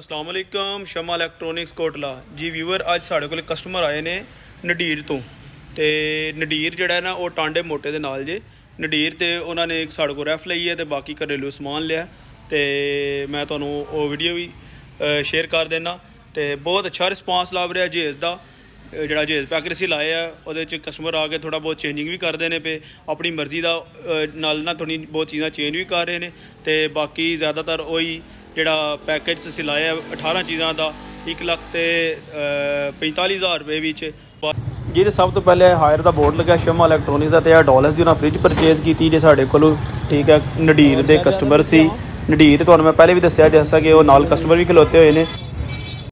अस्सलाम वालेकुम शमा इलैक्ट्रॉनिक्स कोटला जी व्यूअर ਅੱਜ ਸਾਡੇ ਕੋਲ ਕਸਟਮਰ ਆਏ ਨੇ ਨਡੀਰ ਤੋਂ ਤੇ ਨਡੀਰ ਜਿਹੜਾ ਨਾ ਉਹ ਟਾਂਡੇ ਮੋਟੇ ਦੇ ਨਾਲ ਜੇ ਨਡੀਰ ਤੇ ਉਹਨਾਂ ਨੇ ਇੱਕ ਸਾਡੇ ਕੋਲ ਰੈਫ ਲਈ ਹੈ ਤੇ ਬਾਕੀ ਘਰੇਲੂ ਸਮਾਨ ਲਿਆ ਤੇ ਮੈਂ ਤੁਹਾਨੂੰ ਉਹ ਵੀਡੀਓ ਵੀ ਸ਼ੇਅਰ ਕਰ ਦੇਣਾ ਤੇ ਬਹੁਤ ਅੱਛਾ ਰਿਸਪਾਂਸ ਲੱਭ ਰਿਹਾ ਜੇਜ਼ ਦਾ ਜਿਹੜਾ ਜੇਜ਼ ਪੈਕਰ ਅਸੀਂ ਲਾਏ ਆ ਉਹਦੇ ਚ ਕਸਟਮਰ ਆ ਕੇ ਥੋੜਾ ਬਹੁਤ ਚੇਂਜਿੰਗ ਵੀ ਕਰਦੇ ਨੇ ਪਏ ਆਪਣੀ ਮਰਜ਼ੀ ਦਾ ਨਾਲ ਨਾ ਥੋੜੀ ਬਹੁਤ ਚੀਜ਼ਾਂ ਚੇਂਜ ਵੀ ਕਰ ਰਹੇ ਨੇ ਤੇ ਬਾਕੀ ਜ਼ਿਆਦਾਤਰ ਉਹੀ ਜਿਹੜਾ ਪੈਕੇਜ ਅਸੀਂ ਲਾਇਆ 18 ਚੀਜ਼ਾਂ ਦਾ 1 ਲੱਖ ਤੇ 45,000 ਰੁਪਏ ਵਿੱਚ ਜਿਹਦੇ ਸਭ ਤੋਂ ਪਹਿਲੇ ਹਾਇਰ ਦਾ ਬੋਰਡ ਲੱਗਾ ਸ਼ਮਾ ਇਲੈਕਟ੍ਰੋਨਿਕਸ ਦਾ ਤੇ ਇਹ ਡਾਲਰਸ ਦੀ ਉਹਨਾਂ ਫ੍ਰਿਜ ਪਰਚੇਜ਼ ਕੀਤੀ ਜੇ ਸਾਡੇ ਕੋਲੋਂ ਠੀਕ ਹੈ ਨਡੀਰ ਦੇ ਕਸਟਮਰ ਸੀ ਨਡੀਰ ਤੁਹਾਨੂੰ ਮੈਂ ਪਹਿਲੇ ਵੀ ਦੱਸਿਆ ਜੈਸਾ ਕਿ ਉਹ ਨਾਲ ਕਸਟਮਰ ਵੀ ਖਲੋਤੇ ਹੋਏ ਨੇ